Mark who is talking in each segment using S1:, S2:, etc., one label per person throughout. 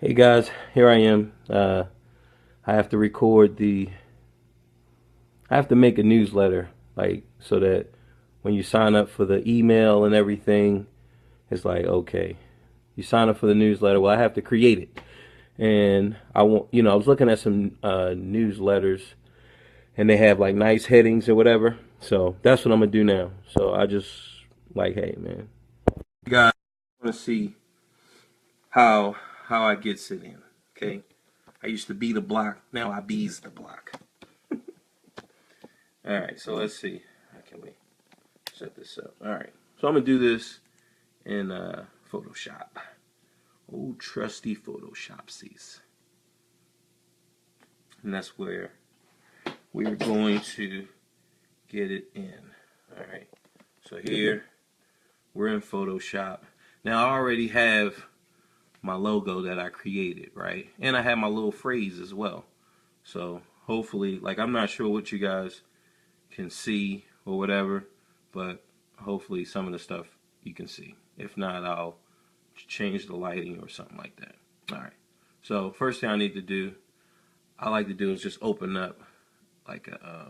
S1: Hey guys, here I am. I have to I have to make a newsletter, like, so that when you sign up for the email and everything, it's like, okay, you sign up for the newsletter. Well, I have to create it. And I was looking at some newsletters and they have like nice headings or whatever. So that's what I'm gonna do now. So I just like, hey man, you guys want to see how how I gets it in, okay? I used to be the block, now I bees the block. All right, so let's see. How can we set this up? All right, so I'm gonna do this in Photoshop. Old trusty Photoshopsies, and that's where we're going to get it in. All right, so here we're in Photoshop. Now I already have my logo that I created, right? And I have my little phrase as well. So hopefully, like, I'm not sure what you guys can see or whatever, but hopefully some of the stuff you can see. If not, I'll change the lighting or something like that. All right. So first thing I like to do is just open up like I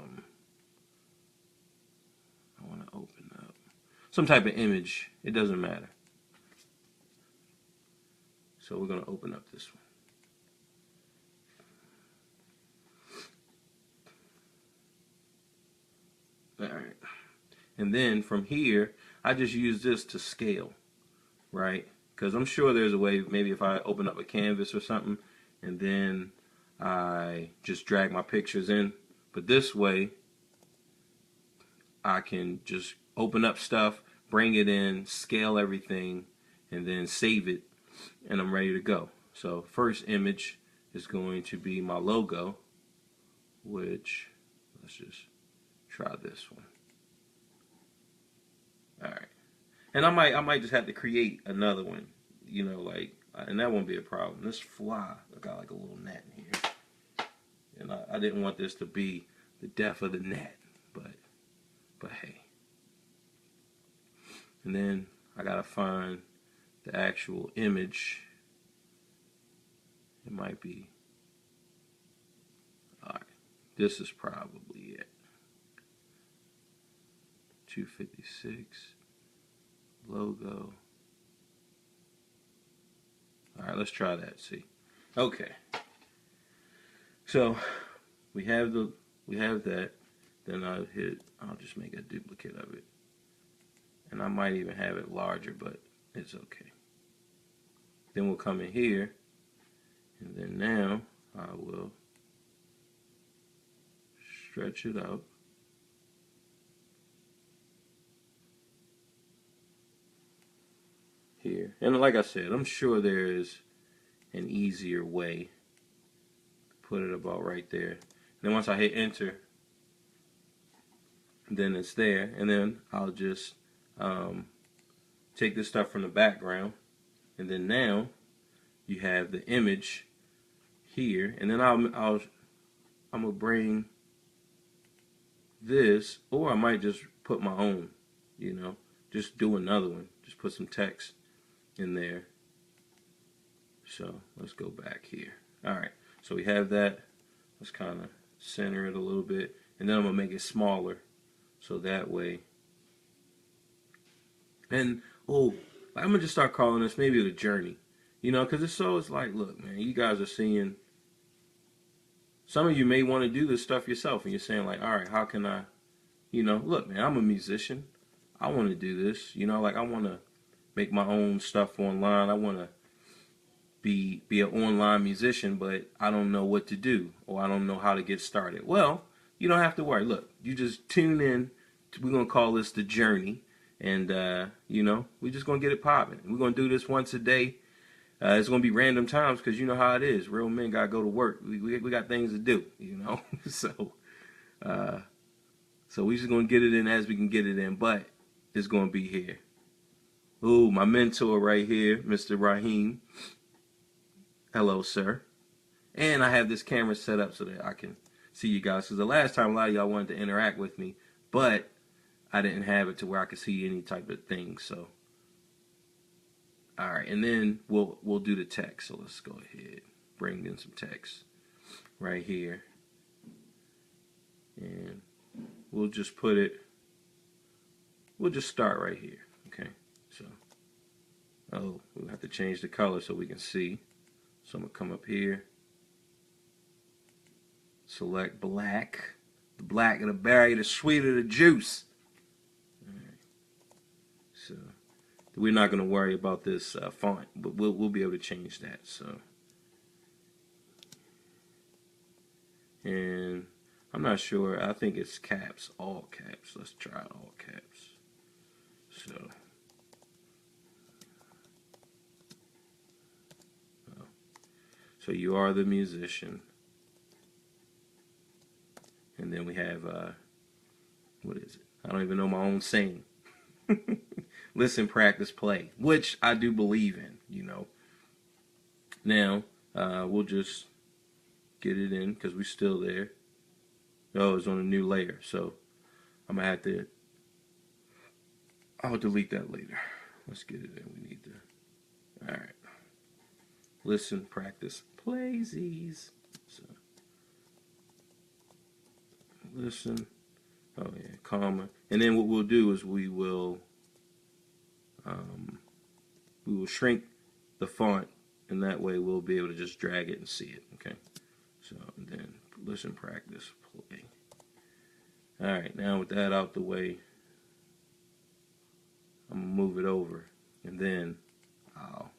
S1: want to open up some type of image. It doesn't matter. So we're gonna open up this one. All right. And then from here, I just use this to scale, right? Because I'm sure there's a way, maybe if I open up a canvas or something, and then I just drag my pictures in. But this way, I can just open up stuff, bring it in, scale everything, and then save it, and I'm ready to go. So first image is going to be my logo, which, let's just try this one. All right. And I might just have to create another one, like, and that won't be a problem. This fly, I got like a little net in here, and I didn't want this to be the death of the net, but hey. And then I gotta find the actual image. It might be, all right. This is probably it. 256 logo. All right, let's try that. See. Okay. So we have that. Then I'll just make a duplicate of it. And I might even have it larger, but it's okay. Then we'll come in here, and then now I will stretch it out. Here. And like I said, I'm sure there is an easier way to put it about right there. And then once I hit enter, then it's there. And then I'll just take this stuff from the background. And then now you have the image here. And then I'm gonna bring this, or I might just put my own, just do another one. Just put some text in there. So let's go back here. All right, so we have that. Let's kind of center it a little bit, and then I'm gonna make it smaller, so that way. And I'm gonna just start calling this maybe the journey, because it's like, look, man, you guys are seeing. Some of you may want to do this stuff yourself, and you're saying like, all right, how can I, look, man, I'm a musician. I want to do this, like I want to make my own stuff online. I want to be an online musician, but I don't know what to do, or I don't know how to get started. Well, you don't have to worry. Look, you just tune in. We're gonna call this the journey, and we're just gonna get it popping. We're gonna do this once a day. It's gonna be random times because you know how it is. Real men gotta go to work. We got things to do, so so we just gonna get it in as we can get it in, but it's gonna be here. Ooh, my mentor right here, Mr. Raheem. Hello, sir. And I have this camera set up so that I can see you guys. Because the last time a lot of y'all wanted to interact with me, but I didn't have it to where I could see any type of thing. So All right, and then we'll do the text. So let's go ahead, bring in some text right here, and we'll just put it. We'll just start right here. Okay, so we'll have to change the color so we can see. So I'm gonna come up here, select black. The blacker the berry, the sweeter the juice. All right. So we're not gonna worry about this font, but we'll be able to change that. So, and I'm not sure. I think it's caps, all caps. Let's try all caps. So. So you are the musician. And then we have, what is it? I don't even know my own saying. Listen, practice, play. Which I do believe in, you know. Now, we'll just get it in because we're still there. Oh, it's on a new layer. So I'm going to have to, I'll delete that later. Let's get it in. We need to, all right. Listen, practice, playsies. So, listen. Oh yeah, comma. And then what we'll do is we will shrink the font, and that way we'll be able to just drag it and see it. Okay. So and then listen, practice, play. All right. Now with that out the way, I'm gonna move it over, and then I'll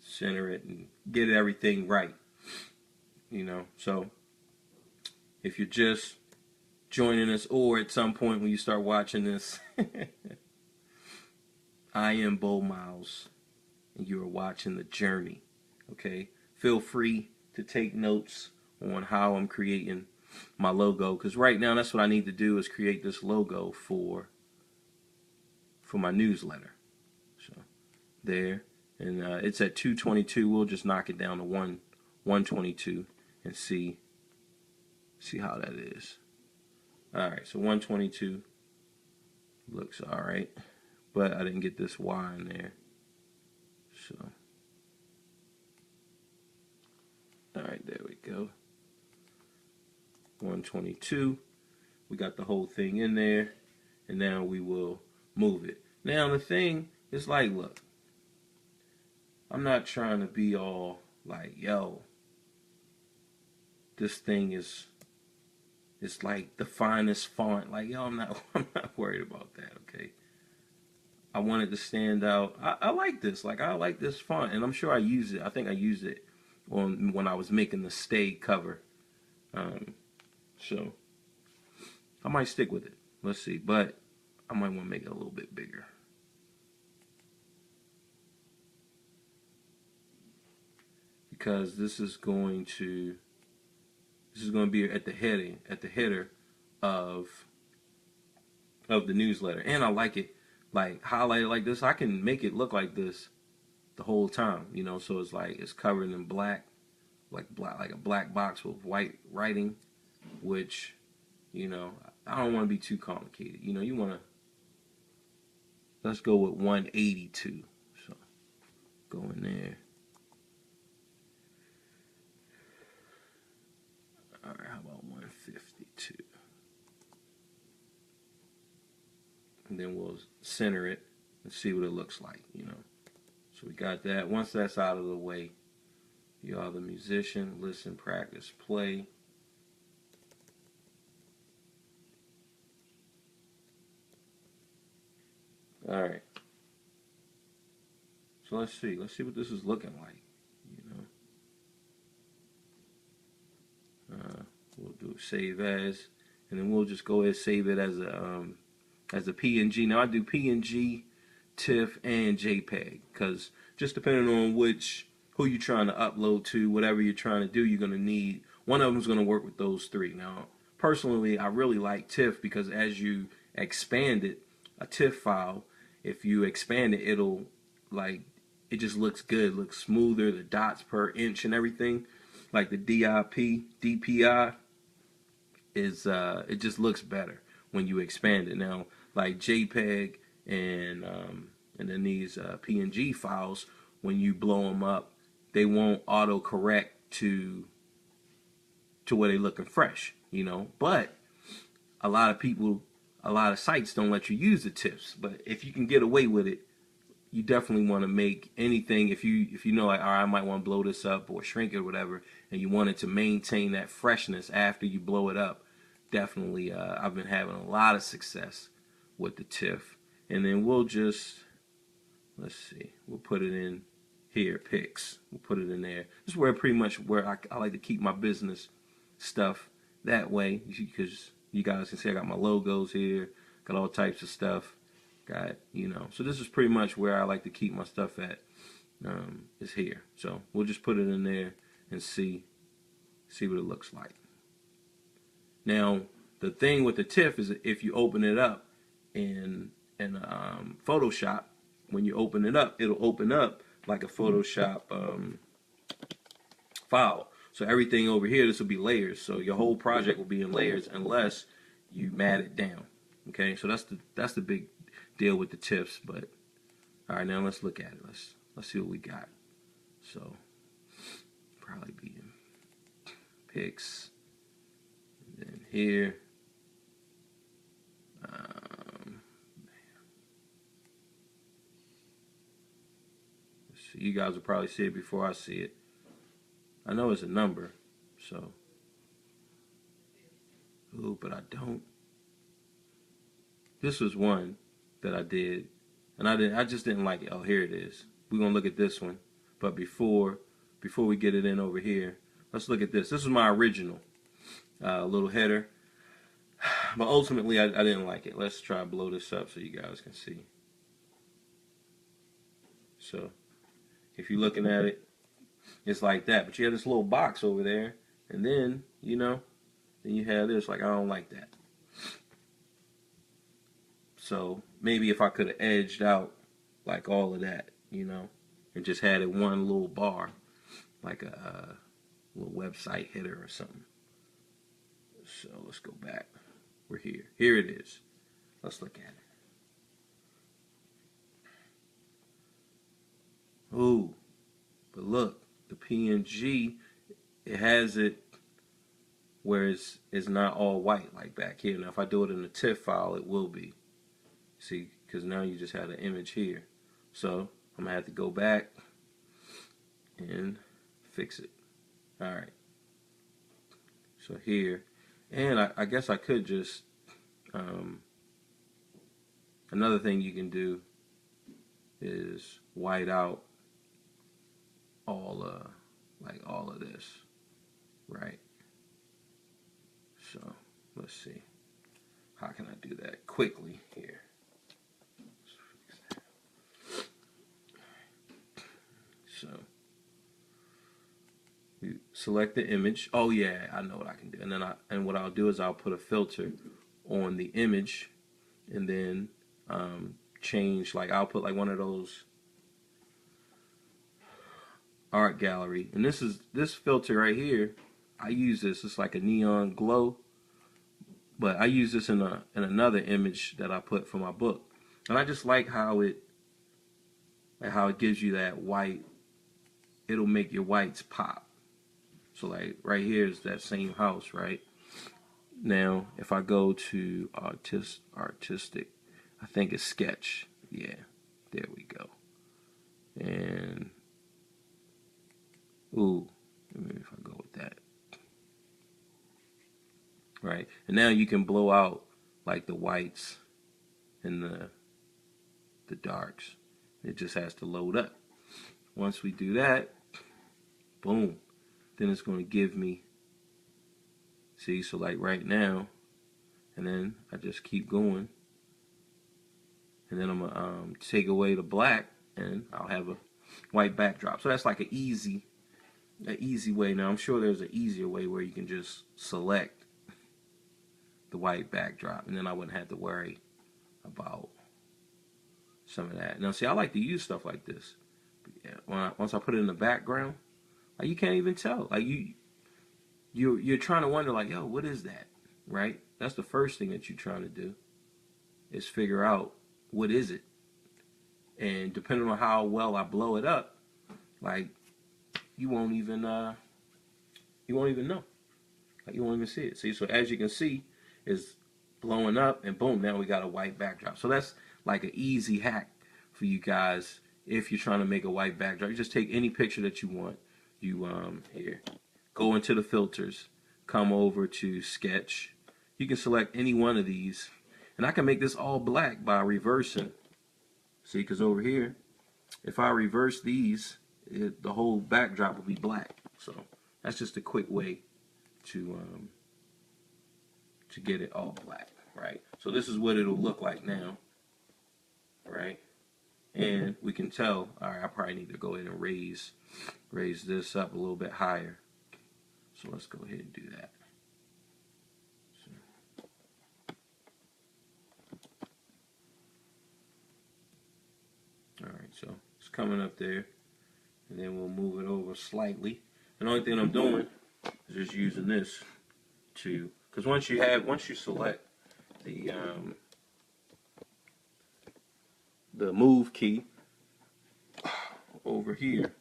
S1: center it and get everything right, you know. So if you're just joining us, or at some point when you start watching this, I am Bo Miles, and you are watching The Journey. Okay, feel free to take notes on how I'm creating my logo, because right now that's what I need to do is create this logo for my newsletter. So there. And it's at 222. We'll just knock it down to 122 and see how that is. All right, so 122 looks all right, but I didn't get this Y in there. So, all right, there we go. 122. We got the whole thing in there, and now we will move it. Now the thing is like, look. I'm not trying to be all like, yo, this thing is like the finest font. Like, yo, I'm not worried about that, okay? I want it to stand out. I like this. Like, I like this font, and I'm sure I use it. I think I used it when I was making the stay cover. So I might stick with it. Let's see. But I might want to make it a little bit bigger. Because this is going to be at the header of the newsletter, and I like it like highlighted like this. I can make it look like this the whole time, you know. So it's like it's covered in black, like a black box with white writing, which, you know, I don't want to be too complicated. You know, you want to. Let's go with 182. So go in there. All right, how about 152? And then we'll center it and see what it looks like, you know. So we got that. Once that's out of the way, you are the musician. Listen, practice, play. All right. So let's see. Let's see what this is looking like, you know. We'll do save as, and then we'll just go ahead and save it as a PNG. Now I do PNG, TIFF, and JPEG, because just depending on who you're trying to upload to, whatever you're trying to do, you're gonna need one of them's gonna work with those three. Now, personally, I really like TIFF because as you expand it, a TIFF file, if you expand it, it'll it just looks good, looks smoother, the dots per inch and everything. Like the DPI is it just looks better when you expand it. Now, like JPEG and And then these PNG files, when you blow them up, they won't auto correct to where they're looking fresh, you know. But a lot of people, a lot of sites don't let you use the tips. But if you can get away with it, you definitely want to make anything. If you know, like, all right, I might want to blow this up or shrink it or whatever, and you want it to maintain that freshness after you blow it up, definitely. I've been having a lot of success with the TIFF. And then we'll just, let's see, we'll put it in here, pics. We'll put it in there. This is where pretty much where I like to keep my business stuff that way, because you guys can see I got my logos here, got all types of stuff, got, you know. So this is pretty much where I like to keep my stuff at, is here. So we'll just put it in there and see what it looks like. Now, the thing with the TIFF is if you open it up in Photoshop, when you open it up, it'll open up like a Photoshop file. So everything over here, this will be layers. So your whole project will be in layers unless you mat it down. Okay, so that's the big deal with the TIFFs. But all right, now let's look at it. Let's see what we got. So probably be in pics, and then here. So you guys will probably see it before I see it. I know it's a number, so. Ooh, but I don't. This was one that I did, and I just didn't like it. Oh, here it is. We're gonna look at this one, but before we get it in over here, let's look at this. This is my original little header, but ultimately I didn't like it. Let's try to blow this up so you guys can see. So if you're looking at it, it's like that. But you have this little box over there, and then, you know, then you have this. Like, I don't like that. So maybe if I could have edged out like all of that, you know, and just had it one little bar, like a little website header or something. So let's go back. We're here. Here it is. Let's look at it. Ooh, but look, the PNG, it has it where it's not all white like back here. Now if I do it in a TIFF file, it will be. See, because now you just had an image here. So I'm gonna have to go back and fix it. All right. So here, and I guess I could just, another thing you can do is white out all all of this, right? So let's see, how can I do that quickly here? So you select the image. Oh yeah, I know what I can do. And then what I'll do is I'll put a filter on the image, and then change, like I'll put like one of those art gallery. And this filter right here, I use this. It's like a neon glow, but I use this in another image that I put for my book. And I just like how it gives you that white. It'll make your whites pop. So like right here is that same house, right? Now if I go to artistic, I think it's sketch. Yeah, there we go. And ooh, maybe if I go with that, right? And now you can blow out like the whites and the darks. It just has to load up. Once we do that, boom, then it's going to give me, see, so like right now, and then I just keep going, and then I'm going to take away the black, and I'll have a white backdrop. So that's like an easy way. Now I'm sure there's an easier way where you can just select the white backdrop, and then I wouldn't have to worry about some of that. Now see, I like to use stuff like this. Once I put it in the background, like you can't even tell. Like you're trying to wonder, like, yo, what is that? Right? That's the first thing that you're trying to do, is figure out what is it. And depending on how well I blow it up, like you won't even know. Like you won't even see it. See, so as you can see, it's blowing up, and boom, now we got a white backdrop. So that's like an easy hack for you guys if you're trying to make a white backdrop. You just take any picture that you want. You here, go into the filters, come over to sketch. You can select any one of these, and I can make this all black by reversing. See, because over here, if I reverse these, the whole backdrop will be black. So that's just a quick way to get it all black, right? So this is what it'll look like now, right? And we can tell, all right, I probably need to go ahead and raise this up a little bit higher. So let's go ahead and do that. All right, so it's coming up there, and then we'll move it over slightly. And the only thing I'm doing is just using this to, because once you select the move key over here,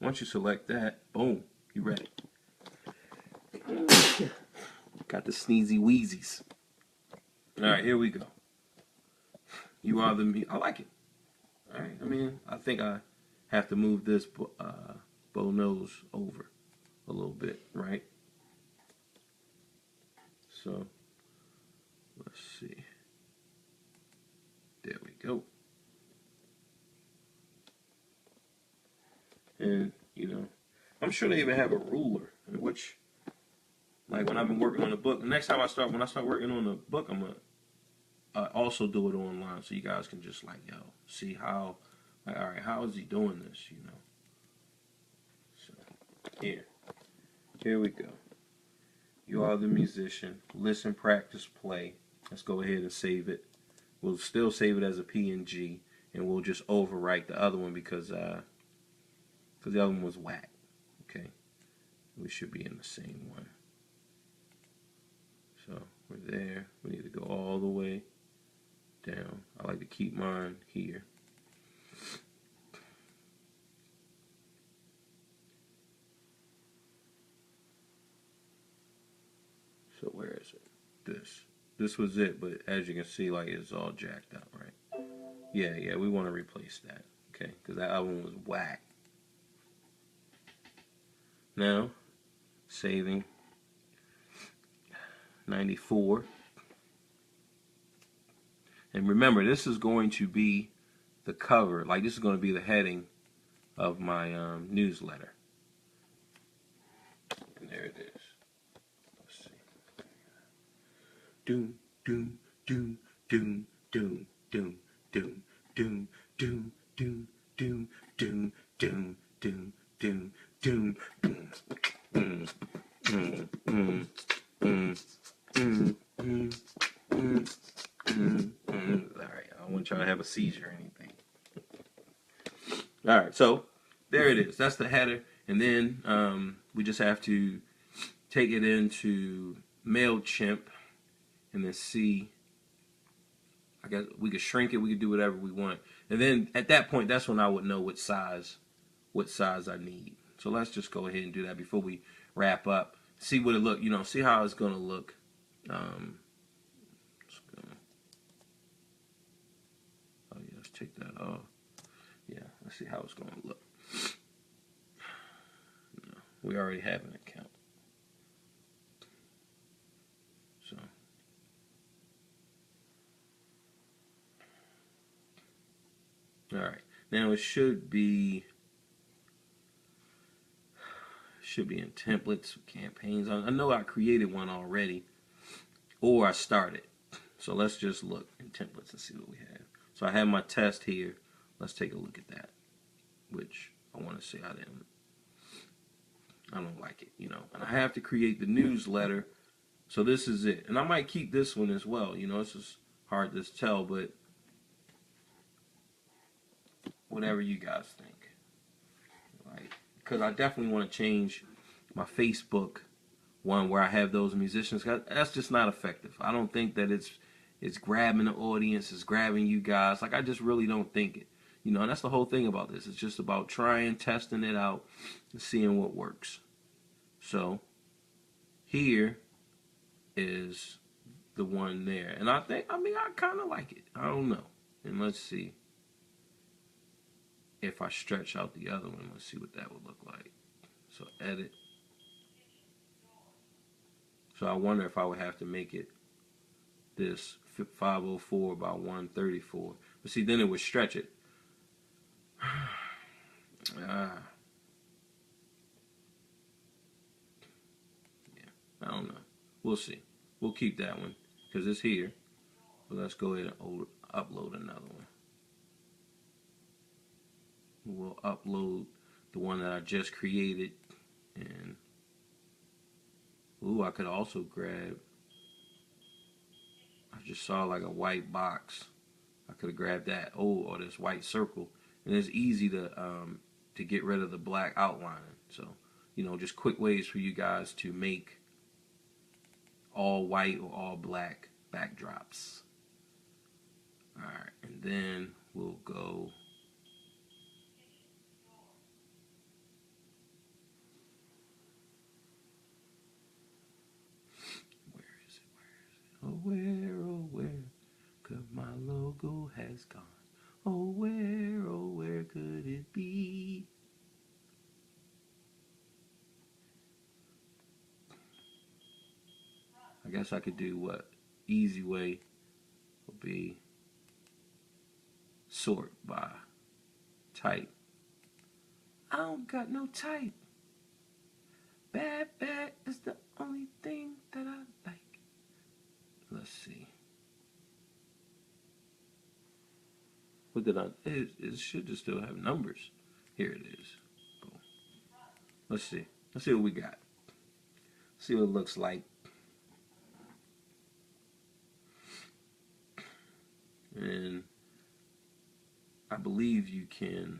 S1: once you select that, boom, you're ready. Got the sneezy wheezies. All right, here we go. You are the me. I like it. All right. I mean, I think I have to move this bow nose over a little bit, right? So let's see. There we go. And I'm sure they even have a ruler, which, like when I've been working on the book. The next time when I start working on the book, I'm gonna also do it online, so you guys can just see how, all right, how is he doing this, So here we go. You are the musician. Listen, practice, play. Let's go ahead and save it. We'll still save it as a PNG, and we'll just overwrite the other one because the other one was whack. Okay, we should be in the same one. So we're there. We need to go all the way down. I like to keep mine here. So where is it? This was it, but as you can see, like, it's all jacked up, right? Yeah, we want to replace that, okay? Because that other one was whack. Now, saving 94. And remember, this is going to be the cover. Like, this is going to be the heading of my newsletter. And there it is. Let's see. Doom, doom, doom, doom, doom, doom, doom, doom, doom, doom, doom, doom, doom, doom, doom, doom, Alright, I don't want y'all to have a seizure or anything. Alright, so there it is. That's the header. And then we just have to take it into MailChimp and then see. I guess we could shrink it, we could do whatever we want. And then at that point, that's when I would know what size I need. So let's just go ahead and do that before we wrap up. See what it look, see how it's gonna look. Let's take that off. Yeah, let's see how it's gonna look. No, we already have an account. So alright. Now it should be in templates, campaigns. I know I created one already, or I started. So let's just look in templates and see what we have. So I have my test here. Let's take a look at that, which I want to say I don't like it, And I have to create the newsletter. So this is it. And I might keep this one as well. It's just hard to tell, but whatever you guys think. Like, because I definitely want to change my Facebook one where I have those musicians. That's just not effective. I don't think that it's grabbing the audience, it's grabbing you guys. Like, I just really don't think it. You know, and that's the whole thing about this. It's just about trying, testing it out, and seeing what works. So, here is the one there. And I kind of like it. I don't know. And let's see if I stretch out the other one. Let's see what that would look like. So, edit. So, I wonder if I would have to make it this 504 by 134. But see, then it would stretch it. Yeah, I don't know. We'll see. We'll keep that one because it's here. But let's go ahead and upload another one. We'll upload the one that I just created. And, ooh, I could also grab, I just saw like a white box. I could have grabbed that. Oh, or this white circle. And it's easy to get rid of the black outlining. So, you know, just quick ways for you guys to make all white or all black backdrops. Alright, and then we'll go. Where is it? Oh, where could my logo has gone? Oh, where could it be? I guess I could do what easy way would be sort by type. I don't got no type. Bad is the only thing that I like. Let's see. What did I? It should just still have numbers. Here it is. Boom. Let's see. Let's see what we got. See what it looks like. And I believe you can,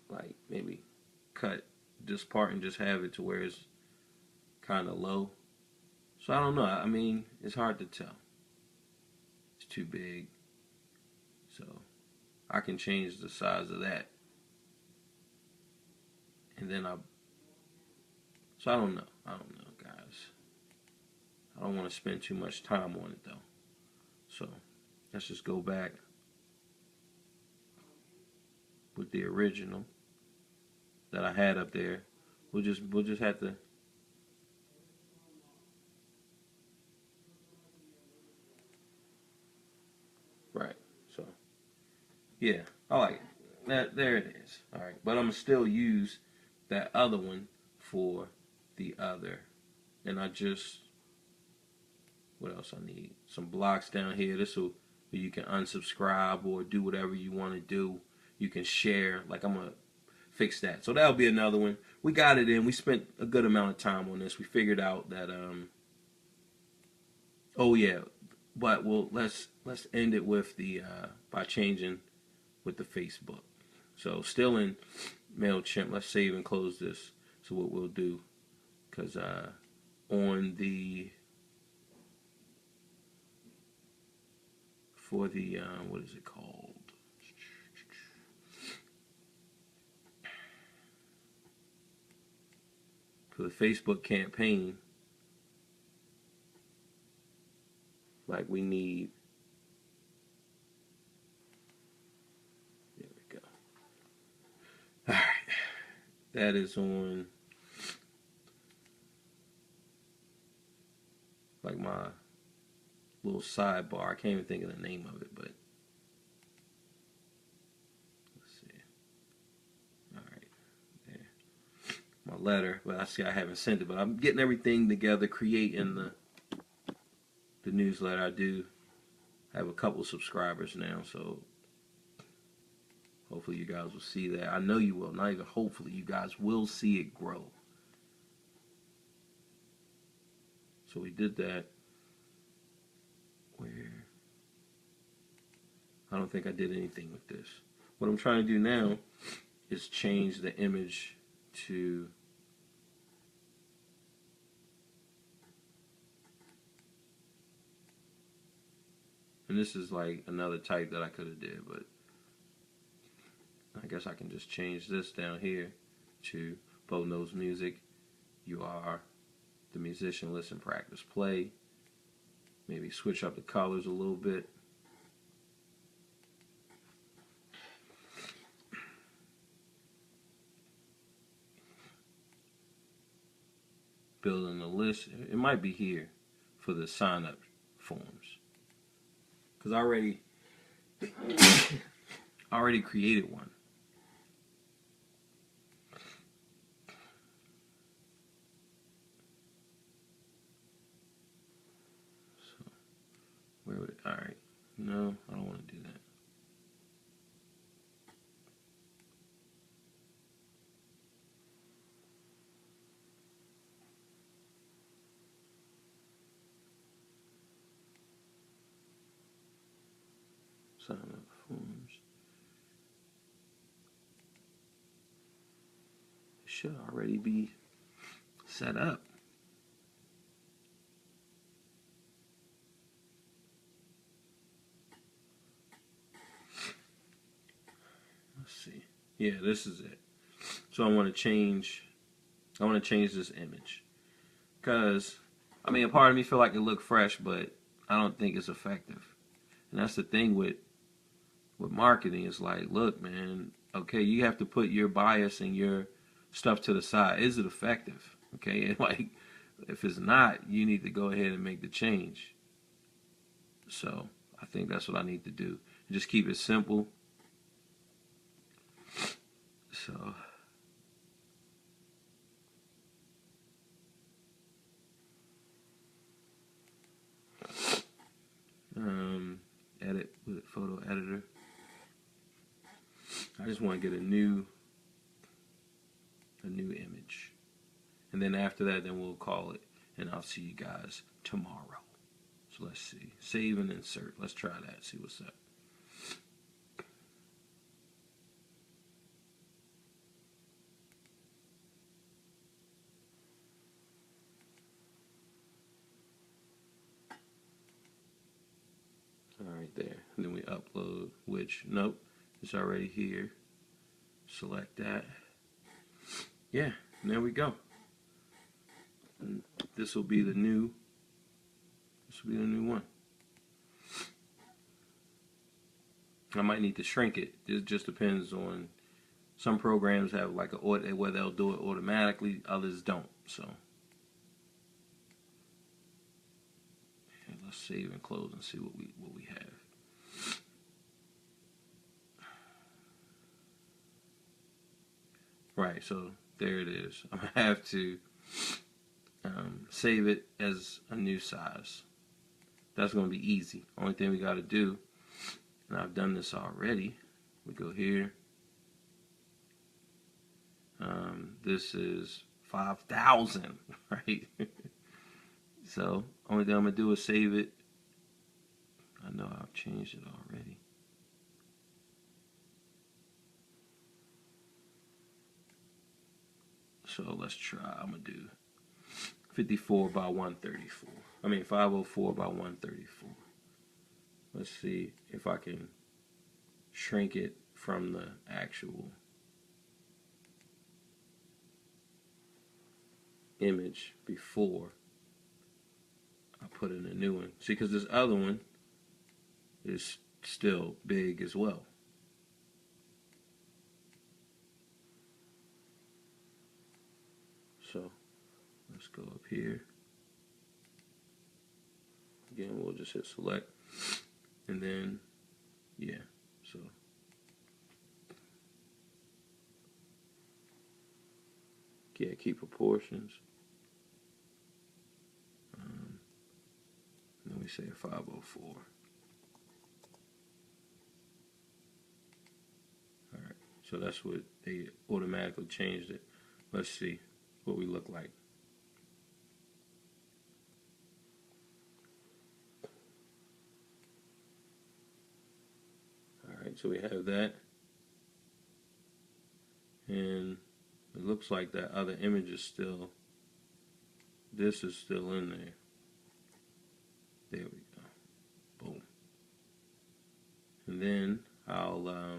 S1: like maybe cut this part and just have it to where it's kind of low. So I don't know. I mean, it's hard to tell. It's too big. So I can change the size of that. And then so I don't know. I don't know, guys. I don't want to spend too much time on it though. So let's just go back with the original that I had up there. We'll just have to. Right. So yeah, I like it. There it is. All right, but I'm gonna still use that other one for the other, and what else I need? Some blocks down here. This will where you can unsubscribe or do whatever you want to do. You can share. Like, I'm gonna fix that. So that'll be another one. We got it in. We spent a good amount of time on this. We figured out that oh yeah, but let's end it with the by changing with the Facebook. So still in MailChimp. Let's save and close this. So what we'll do, because on the for the what is it called? For the Facebook campaign, like we need. There we go. All right, that is on like my little sidebar. I can't even think of the name of it, but let's see. All right, there. My letter, but I haven't sent it, but I'm getting everything together, creating the newsletter. I do have a couple subscribers now, so hopefully you guys will see that. I know you will. Not even hopefully, you guys will see it grow. So we did that. Where I don't think I did anything with this. What I'm trying to do now is change the image to And this is like another type that I could have did, but I guess I can just change this down here to Bo knows music. You are the musician, listen, practice, play. Maybe switch up the colors a little bit. Building a list. It might be here for the sign up forms. Because I already created one. So where would it, all right. No, I don't want to do that. Sign up forms. It should already be set up. Let's see. Yeah, this is it. So I want to change this image. Because, I mean, a part of me feel like it look fresh, but I don't think it's effective. And that's the thing with marketing. It's like, look, man, okay, you have to put your bias and your stuff to the side. Is it effective? Okay, and like, if it's not, you need to go ahead and make the change. So I think that's what I need to do. Just keep it simple. So edit with photo editor. I just want to get a new image, and then after that, then we'll call it, and I'll see you guys tomorrow. So let's see, save and insert. Let's try that. See what's up. All right, there. And then we upload, which, nope, it's already here. Select that. Yeah, and there we go. And this will be the new one. I might need to shrink it. It just depends on, some programs have like a where they'll do it automatically, others don't. So let's save and close and see what we have. Right, so there it is. I'm gonna have to save it as a new size. That's gonna be easy. Only thing we gotta do, and I've done this already. We go here. This is 5,000, right? So only thing I'm gonna do is save it. I know I've changed it already. So let's try. I'm gonna do 54 by 134. I mean 504 by 134. Let's see if I can shrink it from the actual image before I put in a new one. See, because this other one is still big as well. So let's go up here. Again, we'll just hit select. And then, yeah, so. Yeah, keep proportions. And then we say 504. Alright, so that's what they automatically changed it. Let's see what we look like. Alright, so we have that. And it looks like that other image is still, this is still in there. There we go. Boom. and then I'll I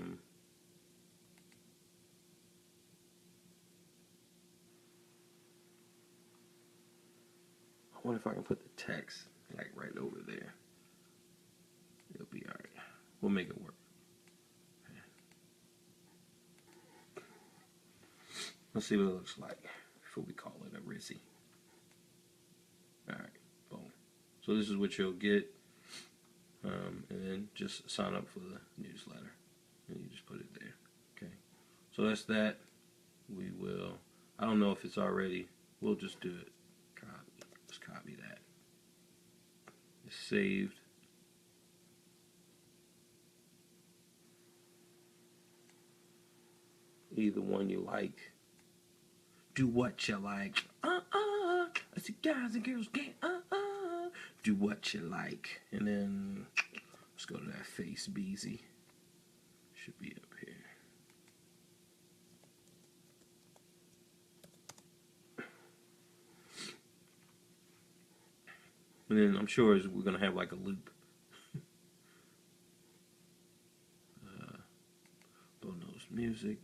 S1: wonder if I can put the text like right over there. It'll be all right. We'll make it work. Let's see what it looks like before we call it a Rizzy. All right, boom. So this is what you'll get, and then just sign up for the newsletter, and you just put it there. Okay. So that's that. We will. I don't know if it's already. We'll just do it. Copy. Let's copy that. It's saved. Either one you like. Do what you like. I see guys and girls get do what you like. And then let's go to that face Beezy. Should be up here. And then I'm sure we're gonna have like a loop. Bonus music.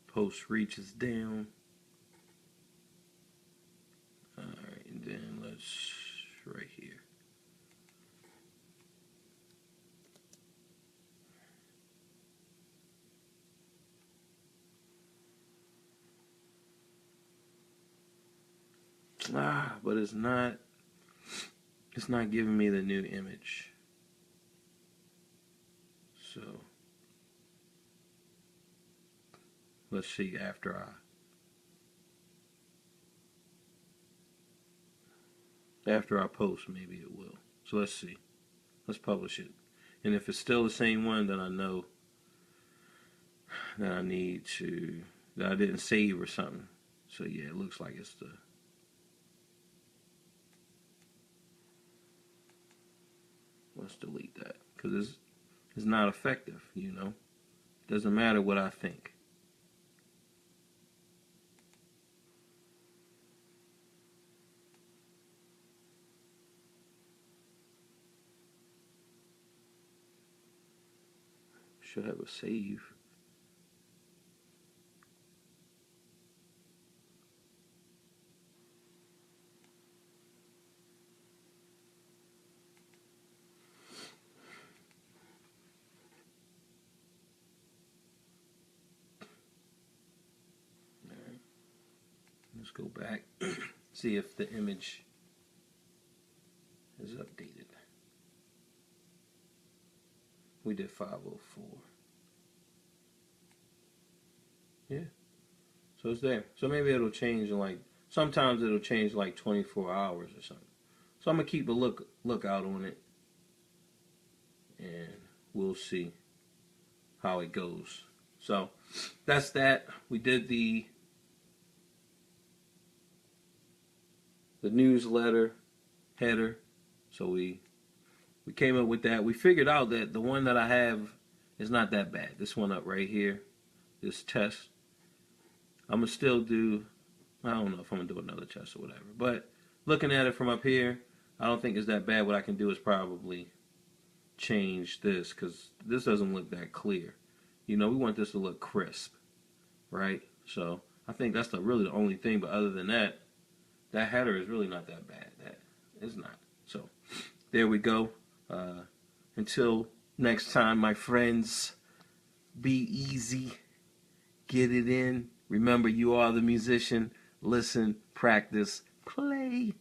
S1: Post reaches down. Alright, and then let's right here. But it's not giving me the new image. So let's see after I post, maybe it will. So let's see. Let's publish it. And if it's still the same one, then I know that I need to, that I didn't save or something. So yeah, it looks like it's the, let's delete that. Because it's not effective, you know. It doesn't matter what I think. Should have a save. All right. Let's go back. See if the image is updated. We did 504. Yeah. So it's there. So maybe it'll change in like, sometimes it'll change like 24 hours or something. So I'm going to keep a lookout on it. And we'll see how it goes. So that's that. We did the newsletter header. So we came up with that. We figured out that the one that I have is not that bad. This one up right here, this test. I'm going to still do, I don't know if I'm going to do another test or whatever. But looking at it from up here, I don't think it's that bad. What I can do is probably change this because this doesn't look that clear. You know, we want this to look crisp, right? So I think that's really the only thing. But other than that, that header is really not that bad. That is not. So there we go. Until next time, my friends, be easy. Get it in. Remember, you are the musician. Listen, practice, play.